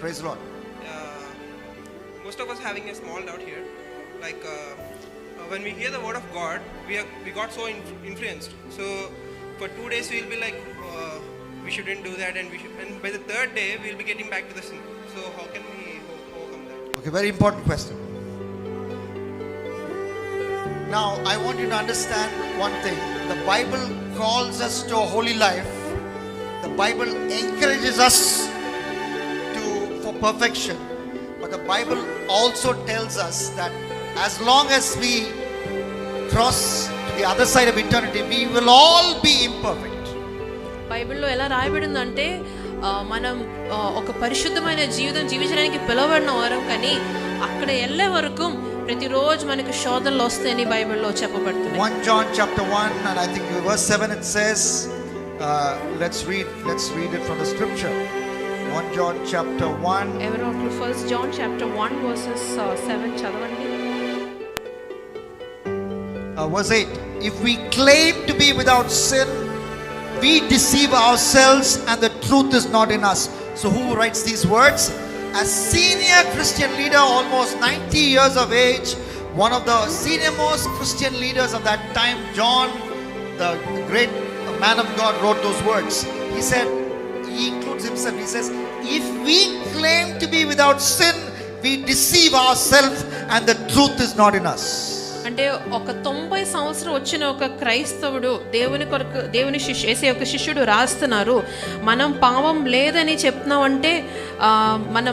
Praise the Lord. Most of us having a small doubt here, like when we hear the word of God, we got so influenced. So for 2 days we will be like, we shouldn't do that, and by the third day we will be getting back to the sin. So how can we overcome that? Okay, very important question. Now I want you to understand one thing. The Bible calls us to a holy life. The Bible encourages us for perfection. But the Bible also tells us that as long as we cross to the other side of eternity, we will all be imperfect. బైబిల్లో ఎలా రాయబడిందంటే మనం ఒక పరిశుద్ధమైన జీవితం జీవించడానికి పిలవబడిన వారం, కానీ అక్కడ వెళ్ళే వరకు ప్రతిరోజు మనకి శోధనలు వస్తాయని బైబిల్లో చెప్పబడుతుంది. 1 John chapter 1 and I think verse 7 it says, let's read it from the scripture. 1 John chapter 1. ఎవరో 1 John chapter 1 verses 7 చదవండి. Verse 8. If we claim to be without sin, we deceive ourselves and the truth is not in us. So who writes these words? A senior Christian leader, almost 90 years of age, one of the senior most Christian leaders of that time, John, the great man of God, wrote those words. He said, he includes himself, he says, if we claim to be without sin, we deceive ourselves and the truth is not in us. అంటే ఒక 90 సంవత్సరం వచ్చిన ఒక క్రైస్తవుడు దేవుని యేసు యొక్క శిష్యుడు రాస్తున్నారు, మనం పాపం లేదని చెప్తున్నామంటే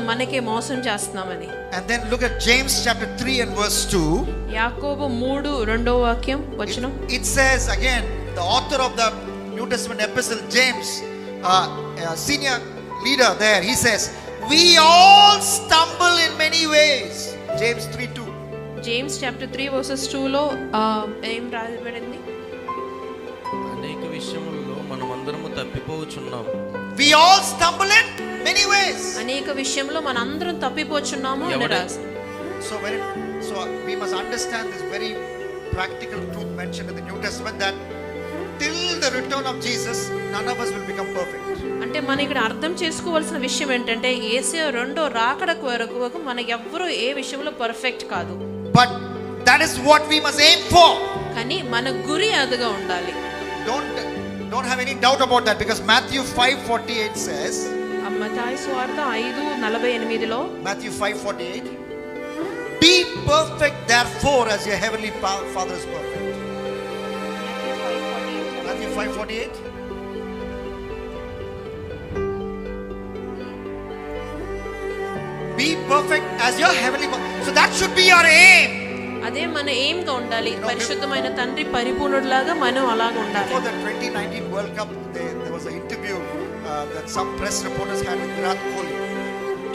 మనకే మోసం చేస్తున్నామని. And then look at James chapter 3 and verse 2. యాకోబు 3:2 వాక్యం వచనం. It says again, the author of the New Testament epistle, James, senior leader there, he says, we all stumble in many ways. James 3:2. James chapter 3 verses 2లో ఏం రాయబడింది? అనేక విషయములలో మనమందరము తప్పిపోవచ్చున్నాము. We all stumble in many ways. అనేక విషయంలో మనందరం తప్పిపోచున్నాము అని రాసి. So we must understand this very practical truth mentioned in the New Testament, that till the return of Jesus none of us will become perfect. అంటే మనం ఇక్కడ అర్థం చేసుకోవాల్సిన విషయం ఏంటంటే యేసు రెండో రాకడకు వరకు మన ఎవ్వరూ ఏ విషయంలో పర్ఫెక్ట్ కాదు. But that is what we must aim for. కానీ మన గురి అదిగా ఉండాలి. Don't have any doubt about that, because Matthew 5:48 says, మత్తయి సువార్త 5:48లో, Matthew 5:48, be perfect therefore as your heavenly Father is perfect. Matthew 5:48. Be perfect as your heavenly Father. So that should be your aim. అదే మన aim గా ఉండాలి. పరిశుద్ధమైన తండ్రి పరిపూర్ణుడిలాగా మనం అలాగా ఉండాలి. For the 2019 World Cup, there was an interview that some press reporters had with Virat Kohli.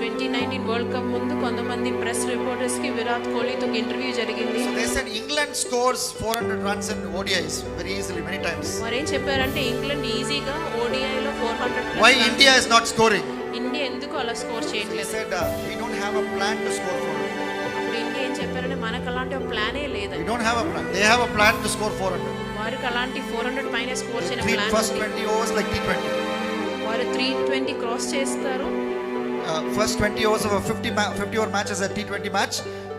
2019 world cup ముందు కొంతమంది ప్రెస్ రిపోర్టర్స్ కి విరాట్ కోహ్లీతో ఒక ఇంటర్వ్యూ జరిగింది. So they said England scores 400 runs in ODIs very easily, many times. మరేం చెప్పారంటే England ఈజీగా ODI లో 400. Why India is not scoring? India ఎందుకు అలా స్కోర్ They చేయట్లేదు? said we don't have a plan to score 400. అప్పుడు India ఏం చెప్పారంటే మనకు అలాంటి ఒక ప్లానే We లేదండి. don't have a plan. They have a plan to score 400. వారికి అలాంటి 400 పైన స్కోర్ చేయని Three ప్లాన్ first ఉంది. 20 overs like T20. వారు 320 క్రాస్ చేస్తారు. First 20 overs of a 50 over match is a T20 match.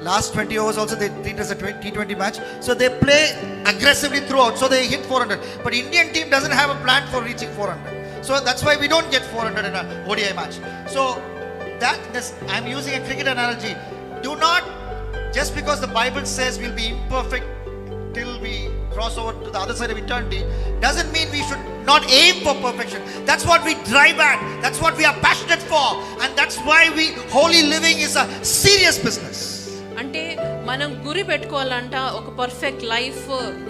Last 20 overs also they treat as a T20 match. So they play aggressively throughout. So they hit 400. But Indian team doesn't have a plan for reaching 400. So that's why we don't get 400 in a ODI match. So I'm using a cricket analogy. Do not, just because the Bible says we'll be imperfect till we cross over to the other side of eternity, doesn't mean we should not aim for perfection. That's what we drive at. That's what we are passionate for. And that's why holy living is a serious business. అంటే మనం గురి పెట్టుకోవాలంట, ఒక perfect life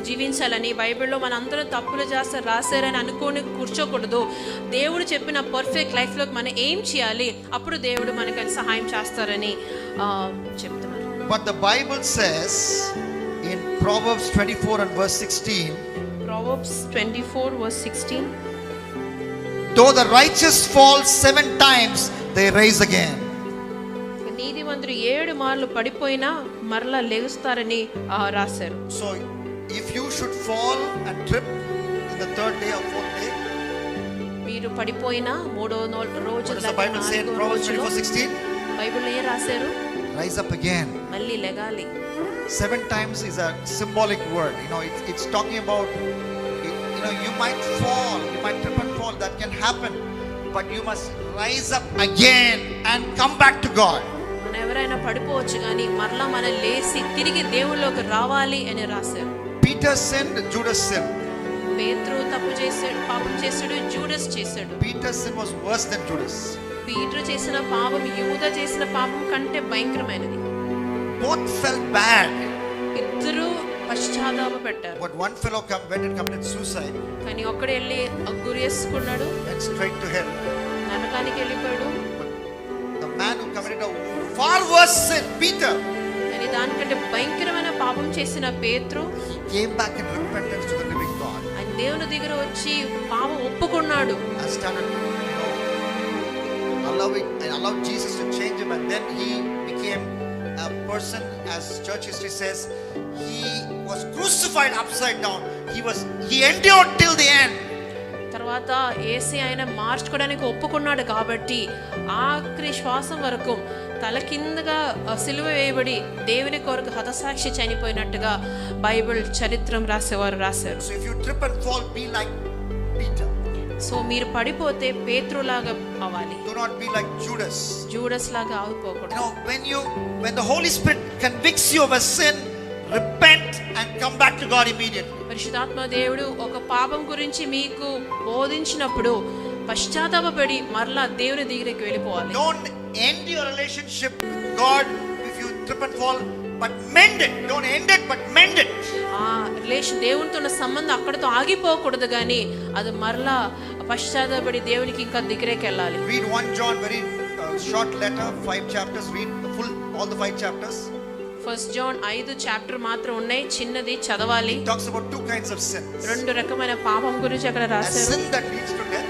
జీవించాలని. బైబిల్లో మన అందరూ తప్పులు చేస్తారు రాశారని అనుకొని కూర్చోకూడదు. దేవుడు చెప్పిన పర్ఫెక్ట్ లైఫ్లోకి మనం ఏం చేయాలి, అప్పుడు దేవుడు మనకి సహాయం చేస్తారని చెప్తున్నారు. But the Bible says in Proverbs 24 and verse 16, Proverbs 24 verse 16, though the righteous fall 7 times, they rise again. నీతిమంతుడు 7 మార్లు పడిపోయినా మరలా లేస్తారని రాశారు. So if you should fall and trip in the third day or fourth day, మీరు పడిపోయినా రోజు What does the Bible say in Proverbs 24:16? బైబిల్లో ఏం రాశారు? Rise up again. మళ్ళీ లెగాలి. 7 times is a symbolic word. It's talking about, you might fall, you might trip and fall. That can happen. But you must rise up again and come back to God. మనం ఎవరైనా పడిపోవచ్చు కానీ మరలా మనం లేచి తిరిగి దేవుళ్ళలోకి రావాలి అని రాశారు. Peter sinned, Judas sinned. పేతురు తప్పు చేశాడు, పాపం చేశాడు, జూడస్ చేశాడు. Peter's sin was worse than Judas. Peter చేసిన పాపం యూదా చేసిన పాపం కంటే భయంకరమైనది. Both felt bad. ఇద్దరు పశ్చాత్తాప పెట్టారు. But one fellow went and committed suicide. కానీ ఒక్కడు వెళ్ళి గురి వేసుకున్నాడు, Went straight to hell. నరకానికి వెళ్ళిపోయాడు. But the man who committed a far worse sin, Peter, కానీ దానికంటే భయంకరమైన పాపం చేసిన పేతురు he came back in repentance to the living God. ఆయన దేవుని దగ్గర వచ్చి పాపం ఒప్పుకున్నాడు. And started, allowed Jesus to change him, and then he became a person, as church history says, he was crucified upside down. He endured till the end. తర్వాత AC ఆయన మార్చుకోవడానికి ఒప్పుకున్నాడు కాబట్టి ఆఖరి శ్వాసం వరకు తల కిందగా సిలువ వేయబడి దేవుని కొరకు హతసాక్షి చనిపోయినట్టుగా బైబిల్ చరిత్రం రాసేవారు రాశారు. So if you trip and fall, be like Peter. So మీరు పడిపోతే పేతురులాగా అవ్వాలి. Do not be like Judas. Judas లాగా ఆగిపోకూడదు. When the Holy Spirit convicts you of a sin, repent and come back to God immediately. పరిశుద్ధాత్మ దేవుడు ఒక పాపం గురించి మీకు బోధించినప్పుడు పశ్చాత్తాపపడి మరలా దేవుని దగ్గరికి వెళ్ళిపోవాలి. Don't end your relationship with God if you trip and fall, but mend it. Don't end it, but mend it. ఆ రిలేషన్ దేవునితో ఉన్న సంబంధం అక్కడితో ఆగిపోకూడదు కానీ అది మరలా పశ్చాత్తాపడి దేవునికి ఇంకా దగ్గరికి వెళ్ళాలి. Read 1 John, very short letter, 5 chapters. Read all the 5 chapters. 1 John 5 chapter మాత్రం ఉన్నాయి, చిన్నది చదవాలి. It talks about 2 kinds of sins. రెండు రకమైన పాపం గురించి అక్కడ A రాశారు. sin that leads to death,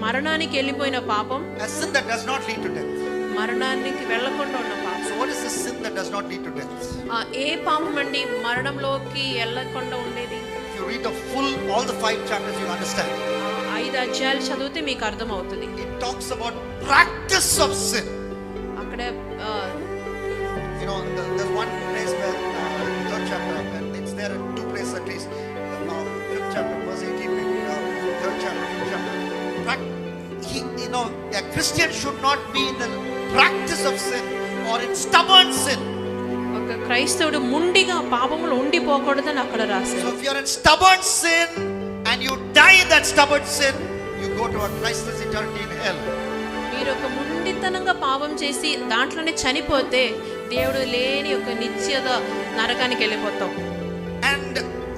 మరణానికి వెళ్ళిపోయిన పాపం, a sin that does not lead to death. మరణానికి వెళ్ళకుండా ఉన్న పాపం. So what is the sin that does not lead to death? ఏ పాపం అండి మరణంలోకి వెళ్ళకుండా ఉండేది? If you read all the 5 chapters, you understand. 5 అధ్యాయాలు చదివితే మీకు అర్థం అవుతుంది. It talks about practice of sin. అక్కడ there's one place where third chapter, and it's there in 2 places at least. 5th chapter, verse 18, third chapter, 5th chapter. A Christian should not be in the practice of sin or in stubborn sin. ఒక క్రైస్తవుడు ముండిగా పాపములో ఉండిపోకూడదని అక్కడ రాశారు. So if you're in stubborn sin and you die in that stubborn sin, you go to a Christless eternity in hell. మీరు ఒక ముండితనంగా పాపం చేసి దాంట్లోనే చనిపోతే దేవుడు లేని ఒక నిత్యద నరకానికి వెళ్ళిపోతాం. And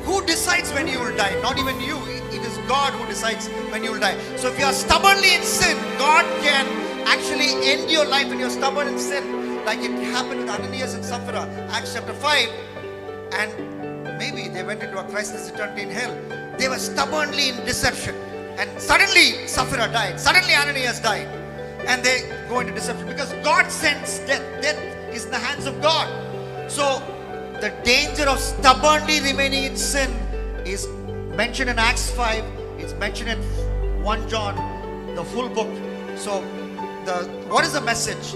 who decides when you will die? Not even you. It is God who decides when you will die. So if you are stubbornly in sin, God can actually end your life when you're stubborn in sin, like it happened with Ananias and Sapphira, Acts chapter 5. And maybe they went into a Christless eternity in hell. They were stubbornly in deception, and suddenly Sapphira died, suddenly Ananias died, and they go into deception because God sends death. Death is in the hands of God. So the danger of stubbornly remaining in sin is mentioned in Acts 5. It's mentioned in 1 John, the full book. So what is the message?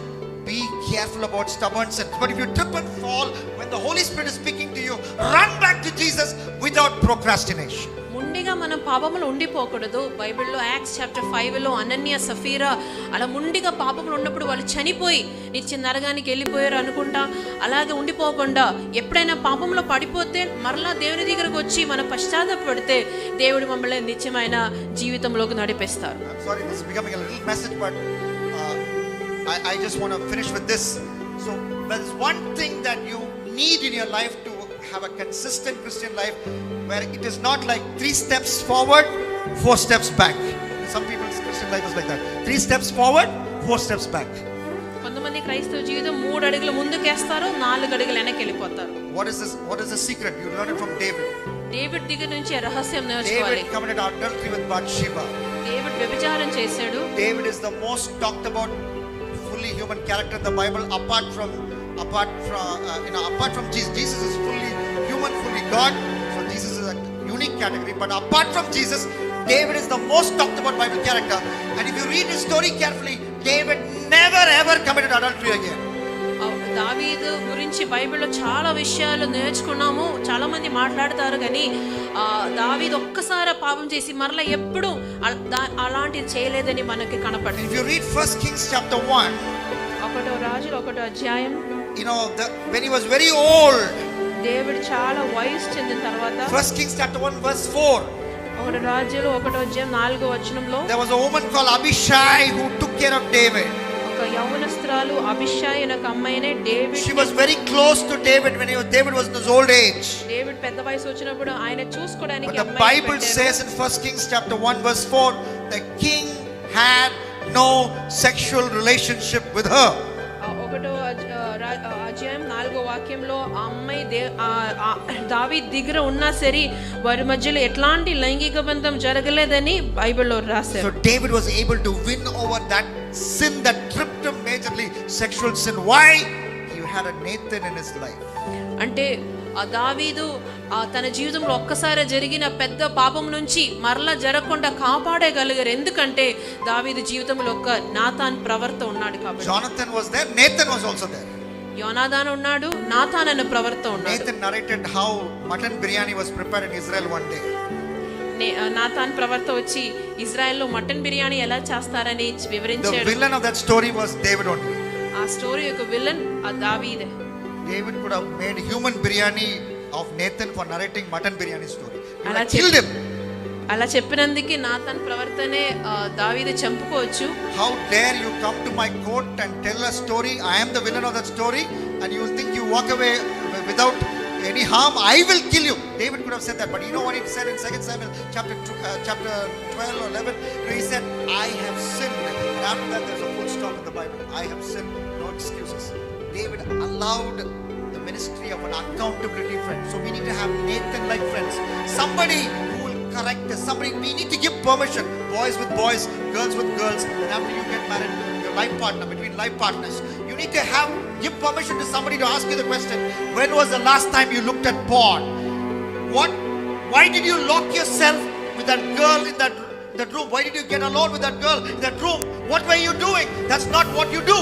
Be careful about stubborn sin. But if you trip and fall, when the Holy Spirit is speaking to you, run back to Jesus without procrastination. ముండిగా మనం పాపములు ఉండిపోకూడదు. బైబిల్లో acts chapter 5లో Ananya సఫీరా అలా ముండిగా పాపములు ఉన్నప్పుడు వాళ్ళు చనిపోయి నిత్య నరకానికి వెళ్ళిపోయారు అనుకుంటా అలాగే ఉండిపోకుండా ఎప్పుడైనా పాపంలో పడిపోతే మరలా దేవుని దగ్గరకు వచ్చి మనం పశ్చాత్తాపడితే దేవుడు మమ్మల్ని నిత్యమైన జీవితంలోకి నడిపిస్తారు. I'm sorry, this is becoming a little message, but I just want to finish with this. So there's one thing that you need in your life to have a consistent Christian life, where it is not like 3 steps forward, 4 steps back. Some people's Christian life is like that. 3 steps forward, 4 steps back. కొంతమంది క్రైస్తవ జీవితం 3 అడుగులు ముందుకేస్తారు, 4 అడుగులు వెనక్కి వెళ్ళిపోతారు. What is this? What is the secret? You learn it from David. David దగ్గర నుంచి రహస్యం నేర్చుకోవాలి. David committed adultery with Bathsheba. David వ్యభిచారం చేశాడు. David is the most talked about fully human character in the Bible, apart from Jesus. Jesus is fully human, fully God. So Jesus is a unique category. But apart from Jesus, David is the most talked about Bible character. And if you read his story carefully, David never ever committed adultery again. దావీదు గురించి బైబిల్లో చాలా విషయాలు నేర్చుకున్నాము, చాలా మంది మాట్లాడతారు, కానీ దావీదు ఒక్కసారి పాపం చేసి మరలా ఎప్పుడు అలాంటిది చేయలేదని మనకి కనపడుతుంది. If you read 1 Kings chapter 1, ఒకటో రాజులు 1వ అధ్యాయం, when he was very old, దేవుడు చాలా వయసు చెందిన తర్వాత, 1 Kings chapter 1 verse 4, ఒకటి రాజులు 1వ అధ్యాయం 4వ వచనంలో, there was a woman called Abishai who took care of David. ఒక యవ్వనస్తురాలు అబిషాయి అనే ఒక అమ్మాయినే David, She was very close to David when David was in his old age. David పెద్ద వయసు వచ్చినప్పుడు ఆయన చూసుకోవడానికి But the అమ్మాయిని Bible పెట్టారు. says in 1 Kings chapter 1 verse 4, the king had no sexual relationship with her. ఒకటో అధ్యాయం 4వ వాక్యంలో ఆ అమ్మాయి దావీదు దగ్గర ఉన్నా సరే వారి మధ్యలో ఎట్లాంటి లైంగిక బంధం జరగలేదని బైబిల్లో రాశారు. So David was able to win over that sin that tripped him majorly, sexual sin. Why? He had a Nathan in his life. అంటే ఆ దావీదు తన జీవితంలో ఒక్కసారి జరిగిన పెద్ద పాపం నుంచి మరలా జరగకుండా కాపాడగలిగారు. ఎందుకంటే దావీదు జీవితంలో ఒక నాతాన్ ప్రవర్త ఉన్నాడు కాబట్టి. Jonathan was there, Nathan was also there. యోనాదాన్ ఉన్నాడు, నాతాన్ అనే ప్రవర్త ఉన్నాడు. Nathan narrated how mutton biryani was prepared in Israel one day. Nathan ప్రవర్త వచ్చి ఇజ్రాయెల్లో మటన్ బిర్యానీ ఎలా చేస్తారని The వివరించాడు. villain of that story was David only. ఆ స్టోరీ యొక్క విలన్ ఆ దావీదే. David could have made human biryani of Nathan for narrating mutton biryani story. He would అలా have killed him. అలా చెప్పినందుకు నాతాన్ ప్రవర్తనే దావీదు చంపుకోవచ్చు. How dare you come to my court and tell a story? I am the villain of that story, and you think you walk away without any harm? I will kill you. David could have said that, but you know what he said in 2 Samuel chapter 12 or 11? He said, I have sinned. And after that, there's a full stop in the Bible. I have sinned. No excuses. David allowed the ministry of an accountability friend. So we need to have Nathan-like friends. Somebody who will correct us. Somebody, we need to give permission. Boys with boys, girls with girls. And after you get married, your life partner, between life partners, you need to give permission to somebody to ask you the question, when was the last time you looked at porn? Why did you lock yourself with that girl in that room? Why did you get alone with that girl in that room? What were you doing? That's not what you do.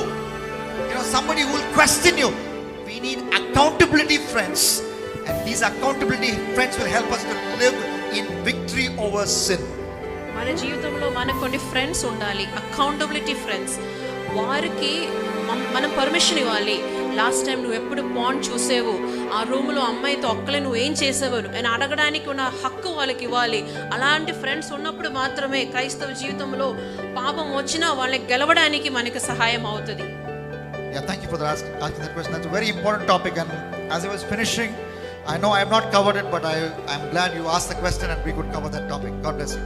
Somebody who will question you. We need accountability friends, and these accountability friends will help us to live in victory over sin. మన జీవితంలో మనకు కొన్ని friends ఉండాలి, accountability friends. వారికి మనం permission ఇవ్వాలి. Last time నువ్వు ఎప్పుడు పాన్ చూసేవు, ఆ రూమ్లో అమ్మాయితో ఒక్కలే నువ్వు ఏం చేసేవు అని అడగడానికి ఉన్న హక్కు వాళ్ళకి ఇవ్వాలి. అలాంటి ఫ్రెండ్స్ ఉన్నప్పుడు మాత్రమే క్రైస్తవ జీవితంలో పాపం వచ్చినా వాళ్ళకి గెలవడానికి మనకి సహాయం అవుతుంది. Yeah, thank you for asking that question. That's a very important topic, and as I was finishing, I know I have not covered it, but I'm glad you asked the question and we could cover that topic. God bless you.